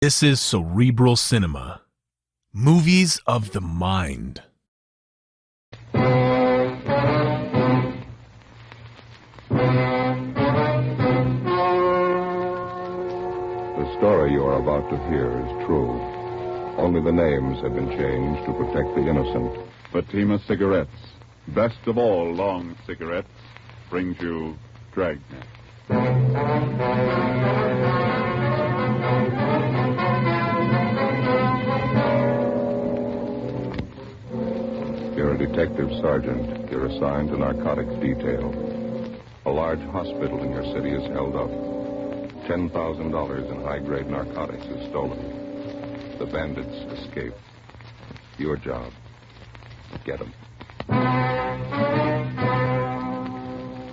This is Cerebral Cinema. Movies of the mind. The story you are about to hear is true. Only the names have been changed to protect the innocent. Fatima Cigarettes, best of all long cigarettes, brings you Dragnet. You're a detective sergeant. You're assigned to narcotics detail. A large hospital in your city is held up. $10,000 in high-grade narcotics is stolen. The bandits escape. Your job, get them.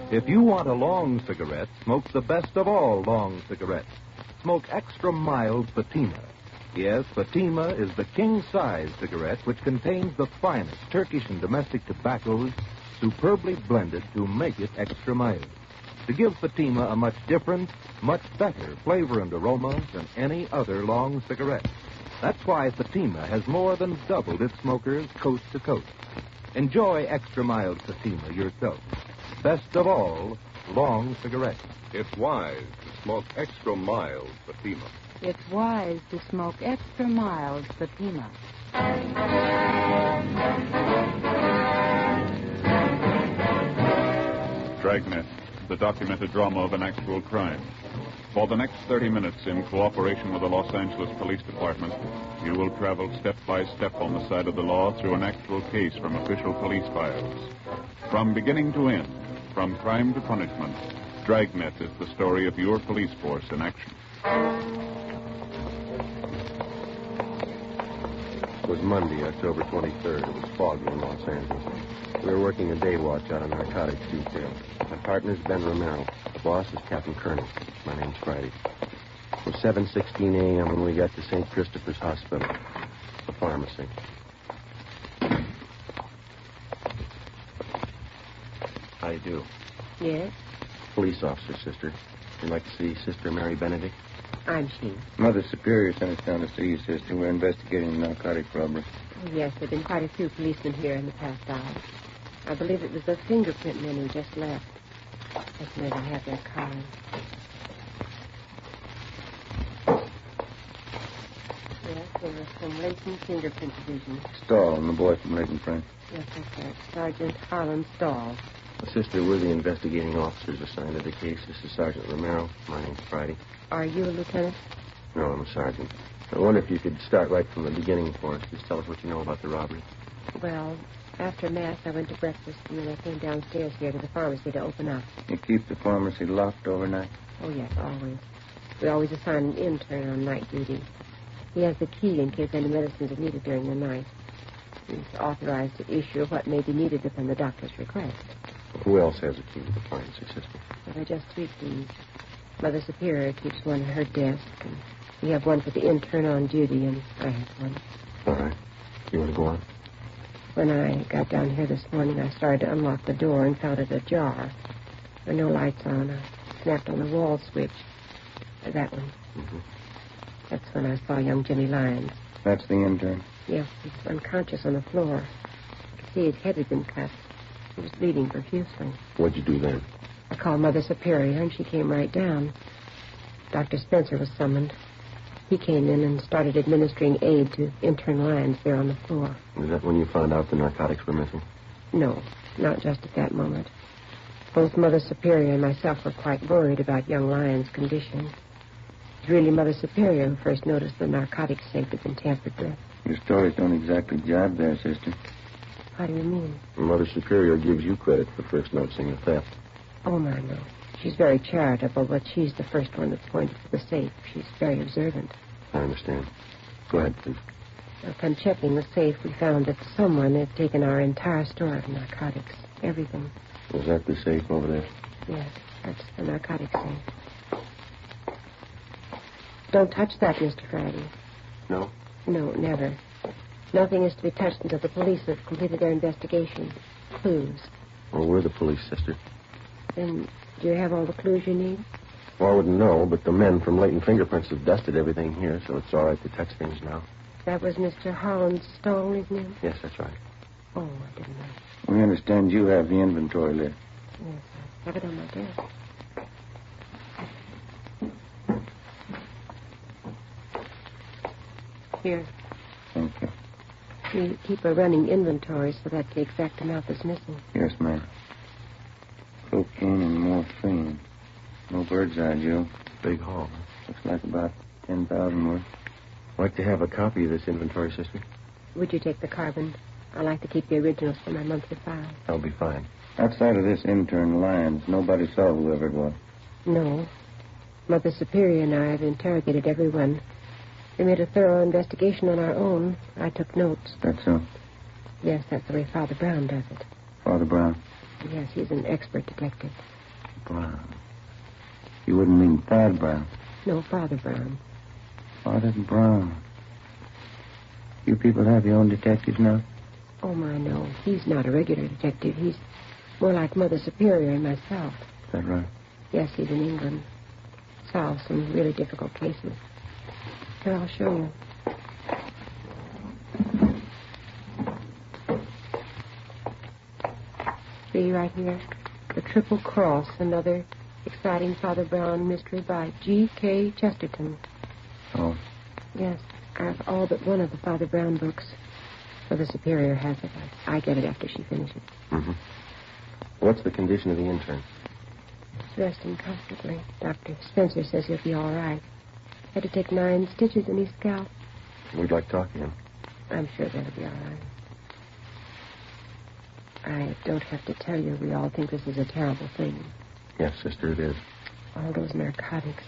If you want a long cigarette, smoke the best of all long cigarettes. Smoke extra mild Fatima. Yes, Fatima is the king-size cigarette which contains the finest Turkish and domestic tobaccos superbly blended to make it extra mild. To give Fatima a much different, much better flavor and aroma than any other long cigarette. That's why Fatima has more than doubled its smokers coast to coast. Enjoy extra mild Fatima yourself. Best of all, long cigarettes. It's wise to smoke extra mild Fatima. It's wise to smoke extra mild Fatima. Dragnet, the documented drama of an actual crime. For the next 30 minutes, in cooperation with the Los Angeles Police Department, you will travel step by step on the side of the law through an actual case from official police files. From beginning to end, from crime to punishment, Dragnet is the story of your police force in action. It was Monday, October 23rd. It was foggy in Los Angeles. We were working a day watch out of narcotics detail. My partner's Ben Romero. The boss is Captain Colonel. My name's Friday. It was 7:16 a.m. when we got to St. Christopher's Hospital, the pharmacy. How you do? Yes, Police officer, sister. You'd like to see Sister Mary Benedict? I'm she. Mother Superior sent us down to see you, sister. We're investigating a narcotic robbery. Oh, yes, there have been quite a few policemen here in the past hour. I believe it was the fingerprint men who just left. Let's never have their card. Yes, they were from Leighton Fingerprint Division. Stahl and the boy from Leighton Frank. Yes, that's right. Sergeant Harlan Stahl. Sister, we're the investigating officers assigned to the case. This is Sergeant Romero. My name's Friday. Are you a lieutenant? No, I'm a sergeant. I wonder if you could start right from the beginning for us. Just tell us what you know about the robbery. Well, after Mass, I went to breakfast, and then I came downstairs here to the pharmacy to open up. You keep the pharmacy locked overnight? Oh, yes, always. We always assign an intern on night duty. He has the key in case any medicines are needed during the night. He's authorized to issue what may be needed upon the doctor's request. Who else has a key to the pharmacy, sister? Well, there are just three keys. Mother Superior keeps one at her desk, and we have one for the intern on duty, and I have one. All right. You want to go on? When I got down here this morning, I started to unlock the door and found it ajar. There were no lights on. I snapped on the wall switch. That one. Mm-hmm. That's when I saw young Jimmy Lyons. That's the intern. Yes, he's unconscious on the floor. I could see his head had been cut. He was bleeding profusely. What'd you do then? I called Mother Superior, and she came right down. Dr. Spencer was summoned. He came in and started administering aid to intern Lyons there on the floor. Was that when you found out the narcotics were missing? No, not just at that moment. Both Mother Superior and myself were quite worried about young Lyons' condition. It was really Mother Superior who first noticed the narcotics safe had been tampered with. Your stories don't exactly jibe there, sister. How do you mean? Mother Superior gives you credit for first noticing the theft. Oh, my, no. She's very charitable, but she's the first one that pointed to the safe. She's very observant. I understand. Go ahead, please. Upon checking the safe, we found that someone had taken our entire store of narcotics. Everything. Was that the safe over there? Yes, that's the narcotics safe. Don't touch that, Mr. Friday. No? No, never. Nothing is to be touched until the police have completed their investigation. Clues. Well, we're the police, sister. Then do you have all the clues you need? Well, I wouldn't know, but the men from Leighton Fingerprints have dusted everything here, so it's all right to touch things now. That was Mr. Holland's stole, isn't it? Yes, that's right. Oh, I didn't know. We understand you have the inventory list. Yes, I have it on my desk. Here. Thank you. We keep a running inventory, so that's the exact amount that's missing. Yes, ma'am. Cocaine and morphine. No bird's eye, Joe. Big haul. Looks like about 10,000 worth. I'd like to have a copy of this inventory, sister. Would you take the carbon? I like to keep the originals for my monthly file. That'll be fine. Outside of this intern Lyons, nobody saw whoever it was. No. Mother Superior and I have interrogated everyone. We made a thorough investigation on our own. I took notes. That's so? Yes, that's the way Father Brown does it. Father Brown? Yes, he's an expert detective. Brown. You wouldn't mean Thad Brown? No, Father Brown. Father Brown. You people have your own detectives now? Oh, my, no. He's not a regular detective. He's more like Mother Superior and myself. Is that right? Yes, he's in England. Solves some really difficult cases. Here, I'll show you. See right here? The Triple Cross, another exciting Father Brown mystery by G.K. Chesterton. Oh. Yes, I have all but one of the Father Brown books. Mother Superior has it. I get it after she finishes. Mm-hmm. What's the condition of the intern? He's resting comfortably. Dr. Spencer says he'll be all right. Had to take 9 stitches in his scalp. We'd like to talk to him. I'm sure that'll be all right. I don't have to tell you, we all think this is a terrible thing. Yes, sister, it is. All those narcotics.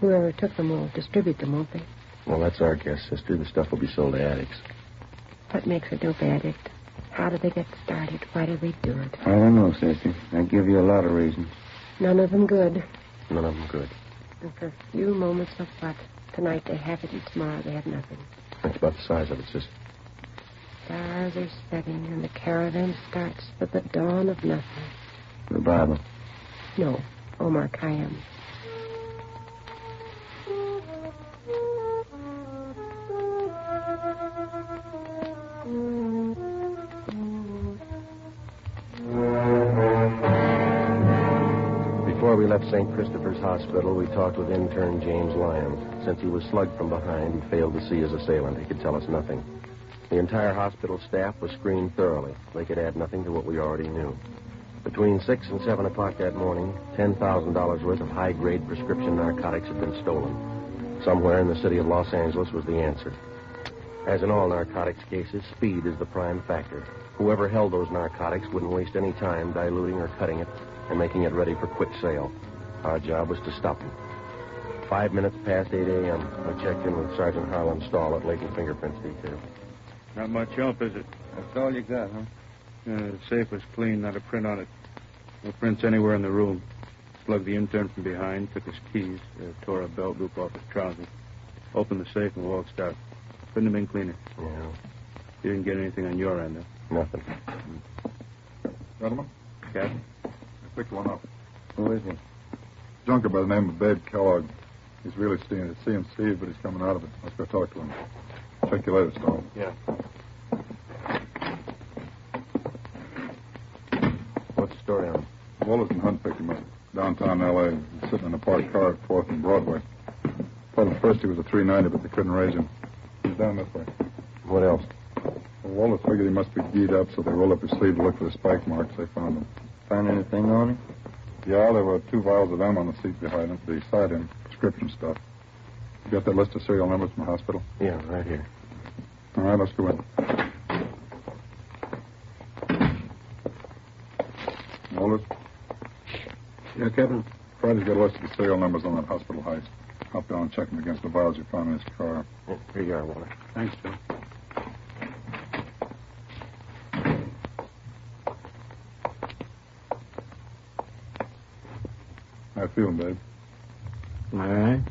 Whoever took them will distribute them, won't they? Well, that's our guess, sister. The stuff will be sold to addicts. What makes a dope addict? How did they get started? Why did they do it? I don't know, sister. I give you a lot of reasons. None of them good. None of them good. And for a few moments of what? Tonight they have it and tomorrow they have nothing. That's about the size of it, sister. Stars are setting and the caravan starts with the dawn of nothing. The Bible. No, Omar Khayyam. Before we left St. Christopher's Hospital, we talked with intern James Lyons. Since he was slugged from behind, he failed to see his assailant. He could tell us nothing. The entire hospital staff was screened thoroughly. They could add nothing to what we already knew. Between 6 and 7 o'clock that morning, $10,000 worth of high-grade prescription narcotics had been stolen. Somewhere in the city of Los Angeles was the answer. As in all narcotics cases, speed is the prime factor. Whoever held those narcotics wouldn't waste any time diluting or cutting it and making it ready for quick sale. Our job was to stop them. 5 minutes past 8 a.m., I checked in with Sergeant Harlan Stahl at Leighton Fingerprints Detail. Not much help, is it? That's all you got, huh? The safe was clean, not a print on it. No prints anywhere in the room. Slugged the intern from behind, took his keys, tore a belt loop off his trousers, opened the safe and walked out. Couldn't have been cleaner. Yeah, You didn't get anything on your end, huh? nothing. Gentlemen, Captain? I picked one up. Who is he? Junker by the name of Babe Kellogg. He's really seeing Steve, but he's coming out of it. Let's go talk to him. Check you later, Stone. Yeah. What's the story on him? Wallace and Hunt picked him up. Downtown L.A. He's sitting in a parked car at 4th and Broadway. Told him first he was a 390, but they couldn't raise him. He's down this way. What else? Well, Wallace figured he must be geed up, so they rolled up his sleeve to look for the spike marks. They found them. Find anything on him? Yeah, there were 2 vials of M on the seat behind him, beside him, prescription stuff. You got that list of serial numbers from the hospital? Yeah, right here. All right, let's go in. Wallace? Yeah, Captain? Friday's got a list of the serial numbers on that hospital heist. Hop down and check them against the vials you found in his car. Yeah, here you are, Wallace. Thanks, Joe. How you feeling, babe? All right.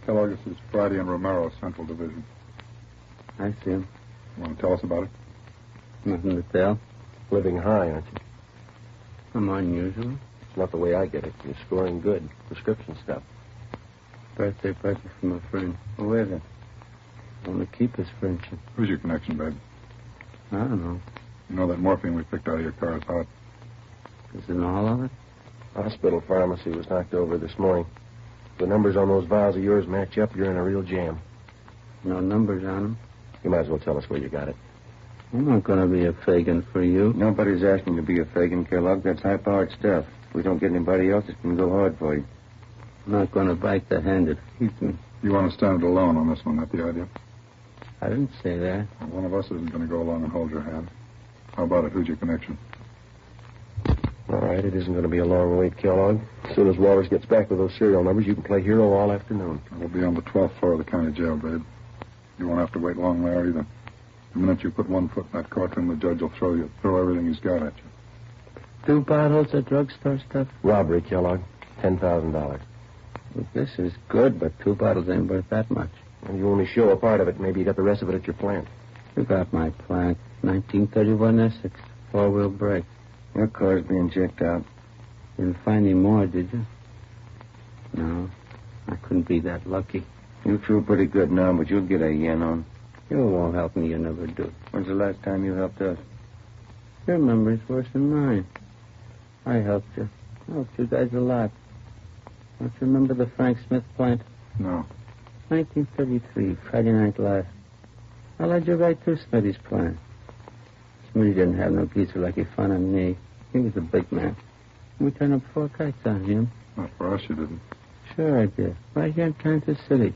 Kellogg, this is Friday and Romero, Central Division. I see him. You want to tell us about it? Nothing to tell. Living high, aren't you? I'm unusual. It's not the way I get it. You're scoring good. Prescription stuff. Birthday present from a friend. Who is it? I want to keep his friendship. Who's your connection, babe? I don't know. You know that morphine we picked out of your car is hot. Isn't all of it? Hospital pharmacy was knocked over this morning. If the numbers on those vials of yours match up, you're in a real jam. No numbers on them. You might as well tell us where you got it. I'm not going to be a Fagin for you. Nobody's asking to be a Fagin, Kellogg. That's high-powered stuff. If we don't get anybody else, it can go hard for you. I'm not going to bite the hand that feeds me. You want to stand alone on this one, that the idea? I didn't say that. Well, one of us isn't going to go along and hold your hand. How about it? Who's your connection? All right, it isn't going to be a long wait, Kellogg. As soon as Walters gets back with those serial numbers, you can play hero all afternoon. We'll be on the 12th floor of the county jail, babe. You won't have to wait long there either. The minute you put one foot in that courtroom, the judge will throw everything he's got at you. 2 bottles of drugstore stuff? Robbery, Kellogg. $10,000. Well, this is good, but 2 bottles ain't worth that much. And you only show a part of it. Maybe you got the rest of it at your plant. You got my plant. 1931 Essex. 4-wheel brake. Your car's being checked out. You didn't find any more, did you? No. I couldn't be that lucky. You feel pretty good now, but you'll get a yen on. You won't help me. You never do. When's the last time you helped us? Your memory's worse than mine. I helped you. I helped you guys a lot. Don't you remember the Frank Smith plant? No. 1933, Friday Night Live. I led you right through Smitty's plant. Smitty didn't have no geezer like he found on me. He was a big man. We turned up 4 kites on him. Not for us, you didn't. Sure I did. Right here in Kansas City.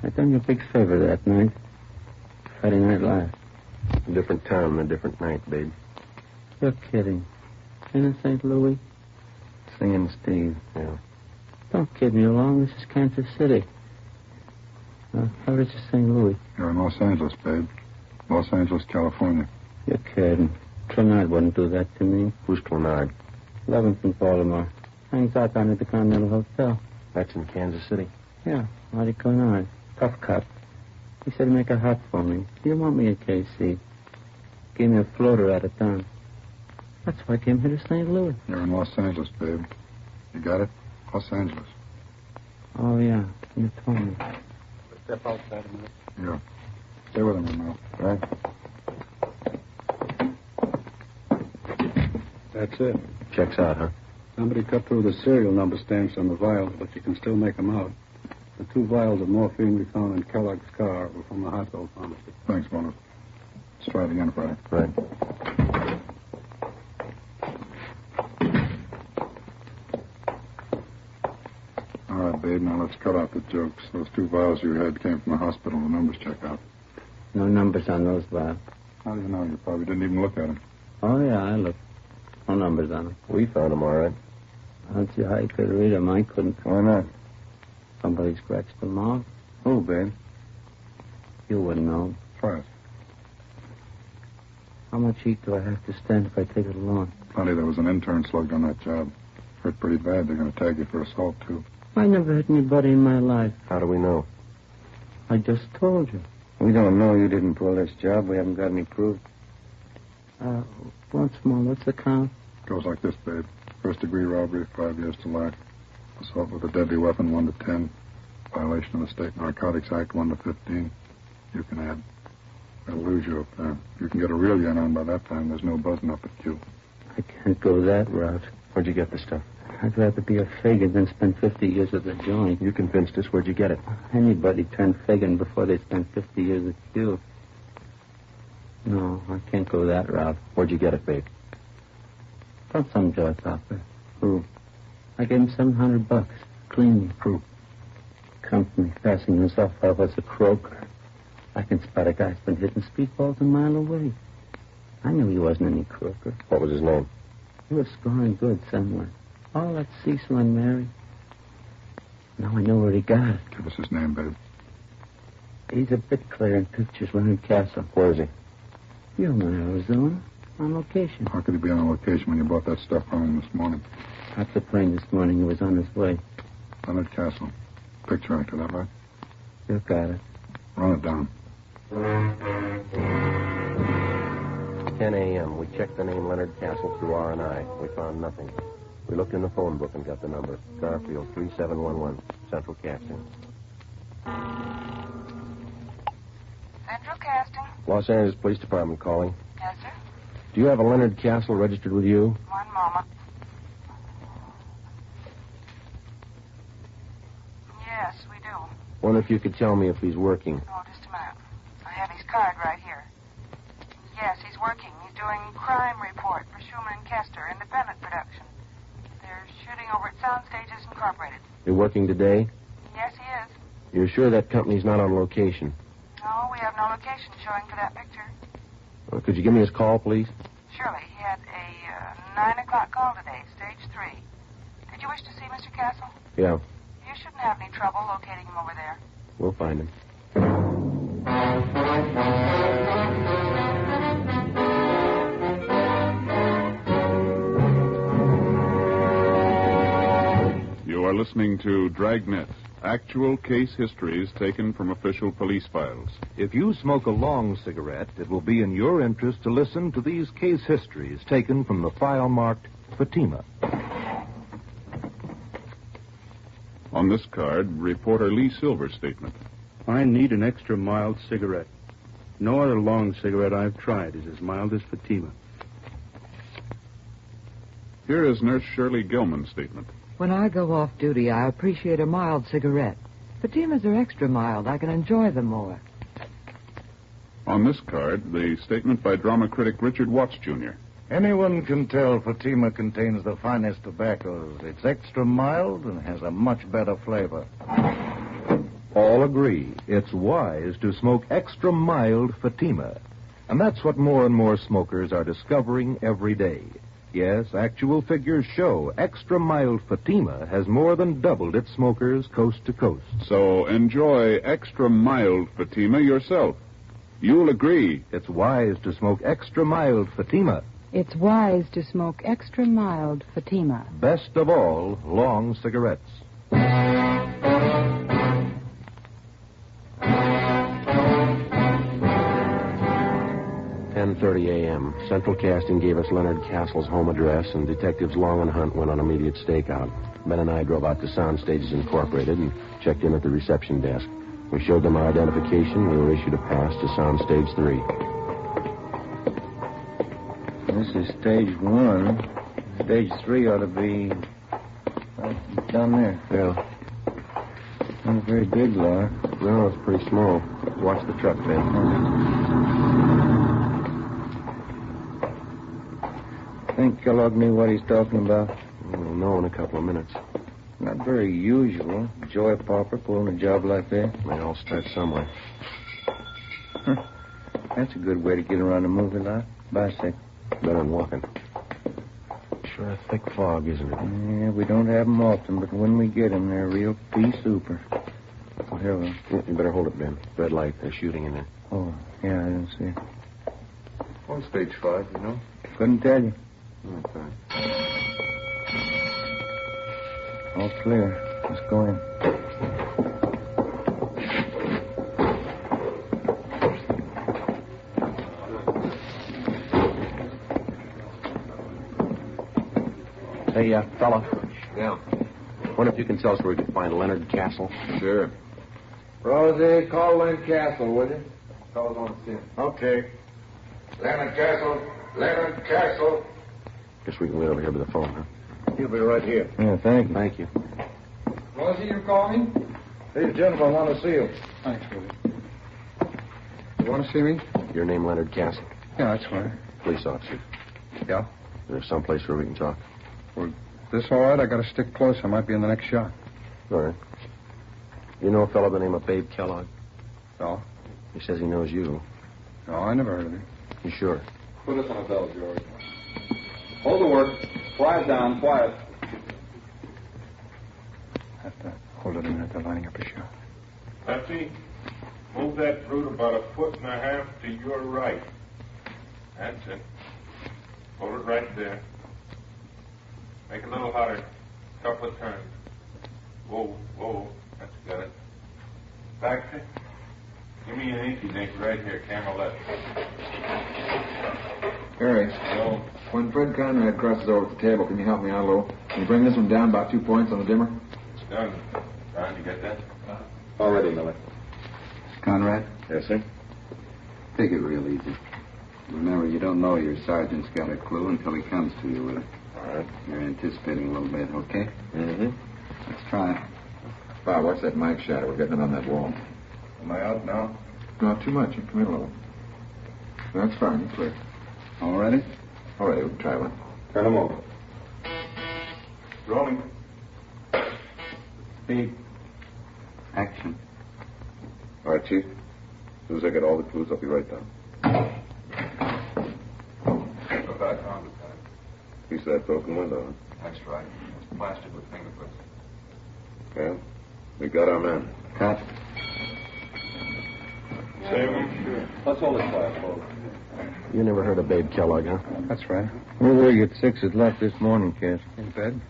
I done you a big favor that night. Friday Night Live. A different town and a different night, babe. You're kidding. Ain't in St. Louis? Singing Steve. Yeah. Don't kid me along. This is Kansas City. How rich is St. Louis? You're in Los Angeles, babe. Los Angeles, California. You're kidding. Clenard wouldn't do that to me. Who's Clenard? Levinson, Baltimore. Hangs out down at the Continental Hotel. That's in Kansas City. Yeah, Marty Clenard. Tough cop. He said he'd make a hot for me. He didn't want me at KC. Gave me a floater out of town. That's why I came here to St. Louis. You're in Los Angeles, babe. You got it? Los Angeles. Oh, yeah. You told me. Step outside a minute. Yeah. Stay with him, Romero. Right. That's it. Checks out, huh? Somebody cut through the serial number stamps on the vials, but you can still make them out. The 2 vials of morphine we found in Kellogg's car were from the hospital pharmacy. Thanks, Bonus. Let's try it again, Friday. Right. All right, babe. Now let's cut out the jokes. Those 2 vials you had came from the hospital. The numbers check out. No numbers on those vials. How do you know? You probably didn't even look at them. Oh, yeah, I looked. No numbers on them. We found them all right. I don't see how you could read them. I couldn't. Why not? Somebody scratched them off. Who, babe? You wouldn't know. Try it. How much heat do I have to stand if I take it alone? Plenty. There was an intern slugged on that job. Hurt pretty bad. They're going to tag you for assault, too. I never hit anybody in my life. How do we know? I just told you. We don't know you didn't pull this job. We haven't got any proof. Once more, what's the count? Goes like this, babe. First-degree robbery, 5 years to life. Assault with a deadly weapon, 1 to 10. Violation of the State Narcotics Act, 1 to 15. You can add. They'll lose you up there. You can get a real yen on by that time. There's no buzzing up at you. I can't go that route. Where'd you get the stuff? I'd rather be a Fagin than spend 50 years at the joint. You convinced us. Where'd you get it? Anybody turned Fagin before they spent 50 years at you. No, I can't go that route. Where'd you get it, babe? From some jaw topper. Who? I gave him $700. Clean. Who? Company passing himself off as a croaker. I can spot a guy's been hitting speedballs a mile away. I knew he wasn't any croaker. What was his name? He was scoring good somewhere. Oh, that's Cecil and Mary. Now I know where he got it. Give us his name, babe. He's a bit clear in pictures, Leonard Castle. Where is he? You're in Arizona. On location. How could he be on location when you brought that stuff from him this morning? Got the plane this morning. He was on his way. Leonard Castle. Picture actor, that right? You got it. Run it down. 10 a.m. We checked the name Leonard Castle through R&I. We found nothing. We looked in the phone book and got the number. Garfield 3711, Central Casting. Central Casting? Los Angeles Police Department calling. Yes, sir. Do you have a Leonard Castle registered with you? One moment. Yes, we do. Wonder if you could tell me if he's working. Oh, just a minute. I have his card right here. Yes, he's working. He's doing crime report for Schumann and Kester, independent production. They're shooting over at Soundstages Incorporated. You're working today? Yes, he is. You're sure that company's not on location? No, we have no location showing for that picture. Could you give me his call, please? Surely. He had a 9 o'clock call today, stage 3. Did you wish to see Mr. Castle? Yeah, You shouldn't have any trouble locating him over there. we'll find him. You are listening to Dragnet, actual case histories taken from official police files. If you smoke a long cigarette, it will be in your interest to listen to these case histories taken from the file marked Fatima. On this card, reporter Lee Silver's statement. I need an extra mild cigarette. No other long cigarette I've tried is as mild as Fatima. Here is Nurse Shirley Gilman's statement. When I go off duty, I appreciate a mild cigarette. Fatimas are extra mild. I can enjoy them more. On this card, the statement by drama critic Richard Watts, Jr. Anyone can tell Fatima contains the finest tobaccos. It's extra mild and has a much better flavor. All agree it's wise to smoke extra mild Fatima. And that's what more and more smokers are discovering every day. Yes, actual figures show extra mild Fatima has more than doubled its smokers coast to coast. So enjoy extra mild Fatima yourself. You'll agree. It's wise to smoke extra mild Fatima. It's wise to smoke extra mild Fatima. Best of all, long cigarettes. 10:30 a.m. Central Casting gave us Leonard Castle's home address, and detectives Long and Hunt went on immediate stakeout. Ben and I drove out to Soundstages Incorporated and checked in at the reception desk. We showed them our identification. We were issued a pass to Soundstage 3. This is stage 1. Stage 3 ought to be right down there. Yeah. Not very big, Laura. No, it's pretty small. Watch the truck, Ben. Think Kellogg knew what he's talking about? We'll know in a couple of minutes. Not very usual. Joy Pauper pulling a job like that. They all start somewhere. That's a good way to get around a movie lot. Bicycle. Better than walking. Sure a thick fog, isn't it? Yeah, we don't have them often, but when we get them, they're real pea super. Oh, here we are. You better hold it, Ben. Red light. They're shooting in there. Oh, yeah, I didn't see it. On stage 5, you know? Couldn't tell you. Okay. All clear. Let's go in. Hey, fella. Yeah. Wonder if you can tell us where we can find Leonard Castle? Sure. Rosie, call Leonard Castle, will you? Call on scene. Okay. Leonard Castle. Leonard Castle. Guess we can wait over here by the phone, huh? He'll be right here. Yeah, thank you. Thank you. Rosie, you call me? These gentlemen want to see you. Thanks, Willie. You want to see me? Your name, Leonard Castle? Yeah, that's right. Police officer. Yeah? There's someplace where we can talk. Well, this all right? I got to stick close. I might be in the next shot. All right. You know a fellow by the name of Babe Kellogg? No? He says he knows you. No, I never heard of him. You sure? Put us on a bell, George. Hold the work. Quiet down. Quiet. Have to hold it a minute. They're lining up a shot. Pepsi, move that fruit about 1.5 feet to your right. That's it. Hold it right there. Make it a little hotter. Couple of turns. Whoa, whoa. That's good. Baxter, give me an inky dink right here, camera left. Harry, Hello. when Fred Conrad crosses over at the table, can you help me out a little? Can you bring this one down about 2 points on the dimmer? It's done. Don, you get that? All ready, Miller. Conrad, Yes, sir? take it real easy. Remember, you don't know your sergeant's got a clue until he comes to you with it. All right. You're anticipating a little bit, okay? Mm-hmm. Let's try it. Bob, what's that mic shadow? We're getting it on that wall. Am I out now? Not too much. Come in a little. That's fine. You're clear. All ready? All right, we can try one. Turn him over. Rolling. Speed. Action. All right, Chief. As soon as I get all the clues, I'll be right down. Look, I found it, Don. Piece of that broken window, huh? That's right. It's plastered with fingerprints. Yeah? We got our man. Cut. Save him? Sure. Let's hold it quiet, folks. You never heard of Babe Kellogg, huh? That's right. We were at 6 o'clock this morning, Cass. In bed?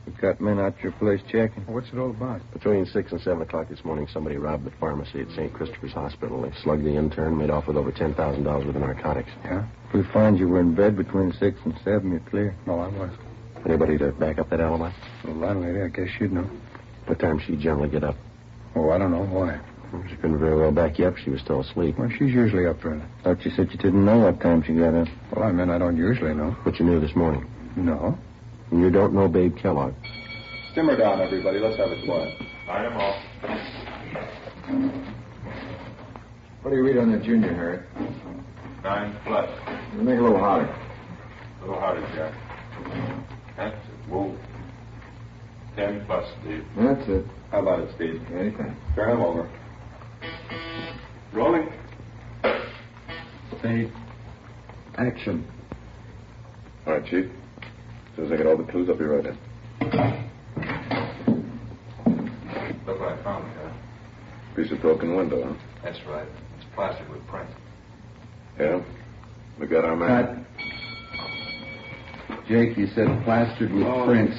We got men out your place checking. What's it all about? Between 6 and 7 o'clock this morning, somebody robbed the pharmacy at St. Christopher's Hospital. They slugged the intern, made off with over $10,000 worth of narcotics. Yeah? If we find you were in bed between 6 and 7, you're clear. No, I was. Anybody to back up that alibi? The landlady, I guess you'd know. What time she generally get up? Oh, I don't know. Why? She couldn't very well back you up. She was still asleep. Well, she's usually up early. Thought you said you didn't know what time she got up. Well, I mean, I don't usually know. But you knew this morning. No. And you don't know Babe Kellogg. Simmer down, everybody. Let's have it quiet. Line them off. What do you read on that junior, Harry? 9 plus. Make it a little hotter. A little harder, Jack. That's it. Move. 10 plus, Steve. That's it. How about it, Steve? Anything. Turn him over. Rolling. Speed. Action. All right, Chief. As soon as I get all the clues, I'll be right in. Look what I found, huh? Piece of broken window, huh? That's right. It's plastered with print. Yeah? We got our man. Jake, you said plastered with prints.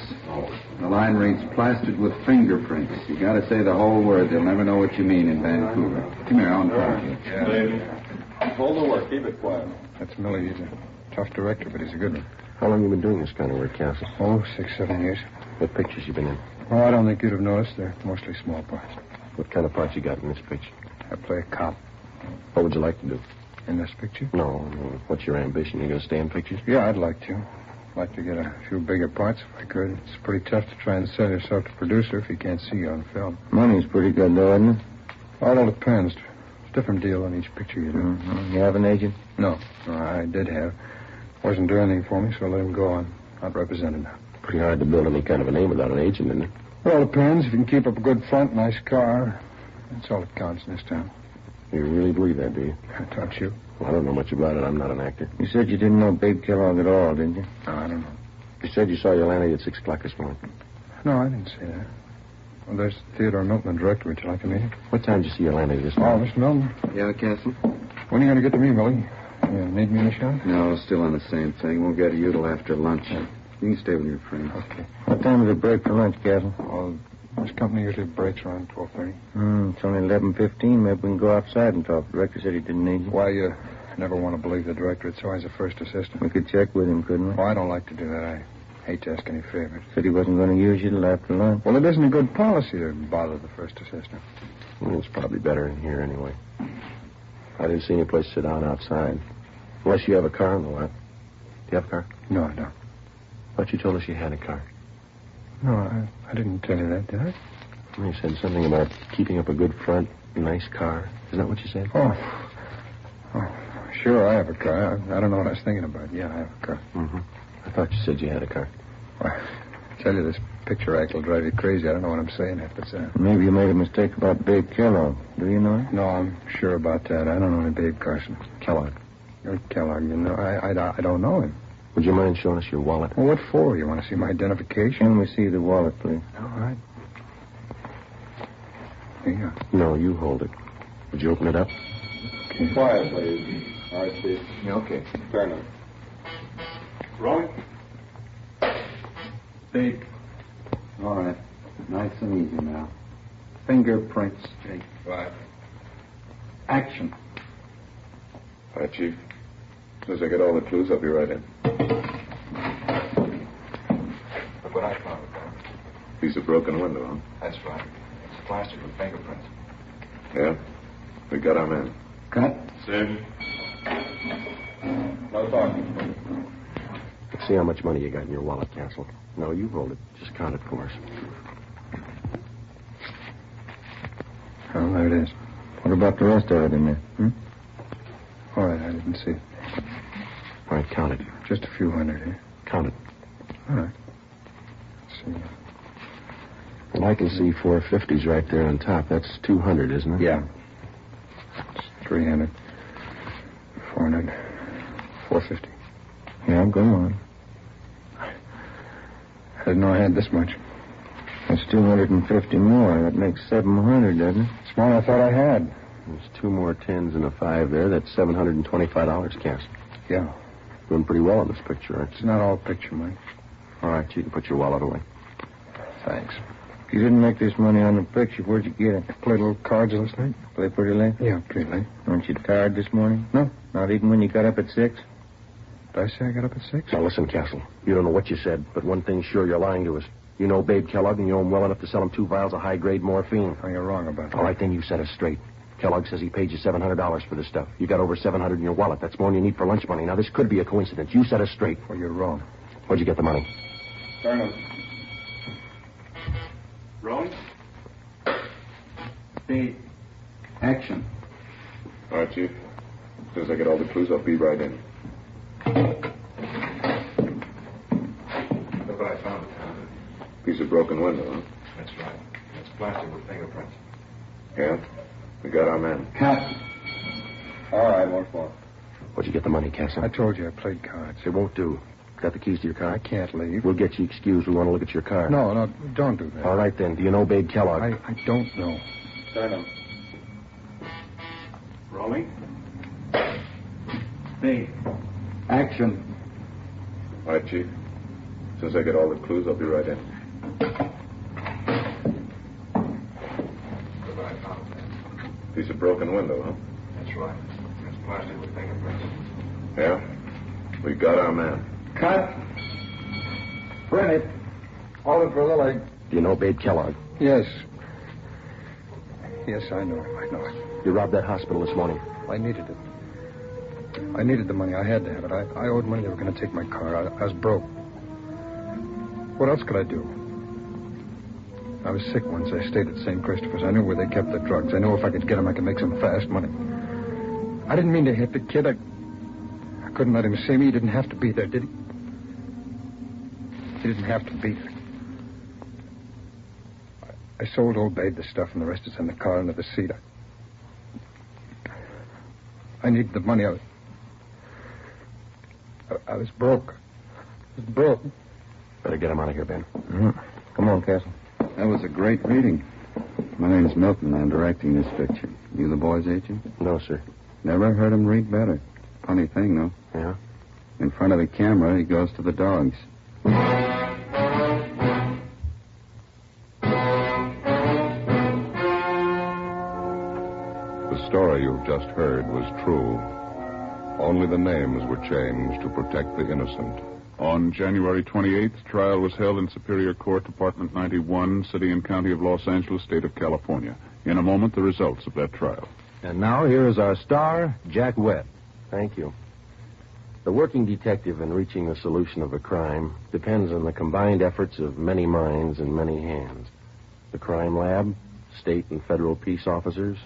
The line reads plastered with fingerprints. You gotta say the whole word. They'll never know what you mean in Vancouver. Come here, I want to talk to you. Yeah. Hold the work. Keep it quiet. That's Millie. He's a tough director, but he's a good one. How long you been doing this kind of work, Castle? Oh, 6, 7 years. What pictures you been in? Oh, I don't think you'd have noticed. They're mostly small parts. What kind of part you got in this picture? I play a cop. What would you like to do? In this picture? No. What's your ambition? You going to stay in pictures? Yeah, I'd like to. I'd like to get a few bigger parts if I could. It's pretty tough to try and sell yourself to producer if you can't see you on film. Money's pretty good, though, isn't it? Well, it all depends. It's a different deal on each picture you do. Mm-hmm. You have an agent? No, I did have. Wasn't doing anything for me, so I let him go on. Not represented now. Pretty hard to build any kind of a name without an agent, isn't it? Well, it depends. If you can keep up a good front, nice car, that's all that counts in this town. You really believe that, do you? Don't you? Well, I don't know much about it. I'm not an actor. You said you didn't know Babe Kellogg at all, didn't you? No, I don't know. You said you saw your landlady at 6 o'clock this morning. No, I didn't say that. Well, there's Theodore Milton, the director. Would you like to meet him? What time did you see your landlady this Oh, morning? Mr. Milton. Yeah, Castle? When are you going to get to me, Millie? You need me in the shop? No, still on the same thing. We'll get to you till after lunch. You can stay with your friend. Okay. What time does it break for lunch, Castle? Well, this company usually breaks around 12:30. It's only 11:15. Maybe we can go outside and talk. The director said he didn't need you. Why, you never want to believe the director. It's always a first assistant. We could check with him, couldn't we? Oh, I don't like to do that. I hate to ask any favors. Said he wasn't going to use you till after lunch. Well, it isn't a good policy to bother the first assistant. Well, it's probably better in here anyway. I didn't see any place to sit down outside. Unless you have a car in the lot. Do you have a car? No, I don't. Thought you told us you had a car. No, I didn't tell you that, did I? Well, you said something about keeping up a good front, nice car. Isn't that what you said? Oh, sure, I have a car. I don't know what I was thinking about. Yeah, I have a car. Mm-hmm. I thought you said you had a car. Well, I tell you, this picture act will drive you crazy. I don't know what I'm saying if it's Maybe you made a mistake about Babe Kellogg. Do you know him? No, I'm sure about that. I don't know any Babe Carson. Kellogg. You're Kellogg, you know. I don't know him. Would you mind showing us your wallet? Well, what for? You want to see my identification? Can we see the wallet, please? All right. Here you go. No, you hold it. Would you open it up? Okay. Quiet, please. All right, Steve. Yeah, okay. Turn it. Rolling. Speed. All right. Nice and easy now. Fingerprints, Jake. Right. Action. All right, Chief. As soon as I get all the clues, I'll be right in. Piece of broken window, huh? That's right. It's plastered with fingerprints. Yeah? We got our man. Cut. Sid. No talking. Let's see how much money you got in your wallet, Castle. No, you rolled it. Just count it for us. Oh, there it is. What about the rest of it in there? All right, I didn't see it. All right, count it. Just a few hundred here. Count it. All right. Let's see. Well, I can see 450s right there on top. That's 200, isn't it? Yeah. It's 300, 400, 450. Yeah, go on. I didn't know I had this much. That's 250 more. That makes 700, doesn't it? It's more than I thought I had. There's 2 more 10s and a 5 there. That's $725, Cass. Yeah. Doing pretty well in this picture, aren't you? It's not all picture, Mike. All right, you can put your wallet away. Thanks. You didn't make this money on the picture. Where'd you get it? Played a little cards last night? Play pretty late? Yeah, pretty late. Weren't you tired this morning? No. Not even when you got up at 6? Did I say I got up at 6? Now, listen, Castle. You don't know what you said, but one thing's sure, you're lying to us. You know Babe Kellogg, and you know him well enough to sell him 2 vials of high-grade morphine. Oh, you're wrong about that. All right, then you set us straight. Kellogg says he paid you $700 for this stuff. You got over $700 in your wallet. That's more than you need for lunch money. Now, this could be a coincidence. You set us straight. Well, you're wrong. Where'd you get the money? Turn him. Rolling. Stay. Action. All right, Chief. As soon as I get all the clues, I'll be right in. Look what I found. Piece of broken window, huh? That's right. It's plastered with fingerprints. Yeah? We got our man. Cut. All right, what for? Where'd you get the money, Castle? I told you I played cards. It won't do. Got the keys to your car? I can't leave. We'll get you excused. We want to look at your car. No, don't do that. All right, then. Do you know Babe Kellogg? I don't know. Turn him. Rolling. Stay. Action. All right, Chief. As soon as I get all the clues, I'll be right in. Look what I found. Piece of broken window, huh? That's right. It's plastered with fingerprints. Yeah? We got our man. Cut. Bring it. Hold it for Lily. Do you know Babe Kellogg? Yes. Yes, I know him. I know it. You robbed that hospital this morning. I needed it. I needed the money. I had to have it. I owed money. They were going to take my car. I was broke. What else could I do? I was sick once. I stayed at St. Christopher's. I knew where they kept the drugs. I knew if I could get them, I could make some fast money. I didn't mean to hit the kid. I couldn't let him see me. He didn't have to be there, did he? He didn't have to be there. I sold old Babe the stuff, and the rest is in the car under the seat. I needed the money. I was broke. I was broke. Better get him out of here, Ben. Mm-hmm. Come on, Castle. That was a great reading. My name's Milton. I'm directing this picture. You the boy's agent? No, sir. Never heard him read better. Funny thing, though. Yeah? In front of the camera, he goes to the dogs. The story you've just heard was true. Only the names were changed to protect the innocent. On January 28th, trial was held in Superior Court, Department 91, City and County of Los Angeles, State of California. In a moment, the results of that trial. And now here is our star, Jack Webb. Thank you. The working detective in reaching the solution of a crime depends on the combined efforts of many minds and many hands. The crime lab, state and federal peace officers,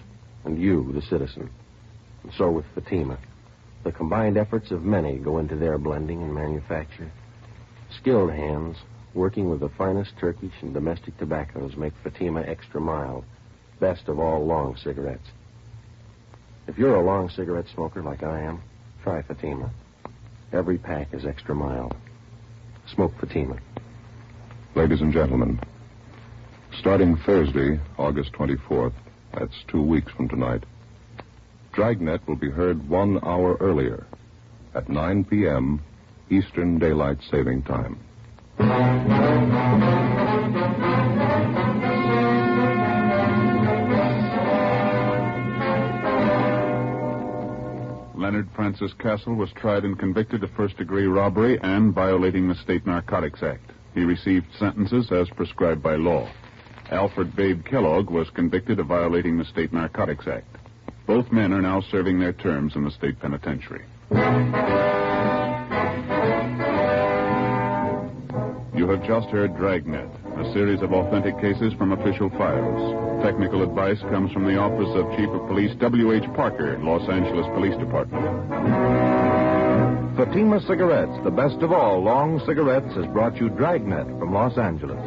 and you, the citizen. And so with Fatima. The combined efforts of many go into their blending and manufacture. Skilled hands, working with the finest Turkish and domestic tobaccos, make Fatima extra mild, best of all long cigarettes. If you're a long cigarette smoker like I am, try Fatima. Every pack is extra mild. Smoke Fatima. Ladies and gentlemen, starting Thursday, August 24th, that's 2 weeks from tonight, Dragnet will be heard 1 hour earlier at 9 p.m. Eastern Daylight Saving Time. Leonard Francis Castle was tried and convicted of first-degree robbery and violating the State Narcotics Act. He received sentences as prescribed by law. Alfred Babe Kellogg was convicted of violating the State Narcotics Act. Both men are now serving their terms in the state penitentiary. You have just heard Dragnet, a series of authentic cases from official files. Technical advice comes from the Office of Chief of Police W.H. Parker, Los Angeles Police Department. Fatima Cigarettes, the best of all long cigarettes, has brought you Dragnet from Los Angeles.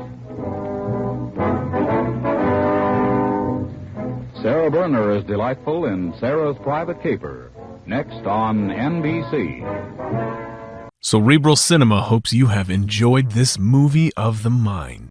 Sarah Berner is delightful in Sarah's Private Caper. Next on NBC. Cerebral Cinema hopes you have enjoyed this movie of the mind.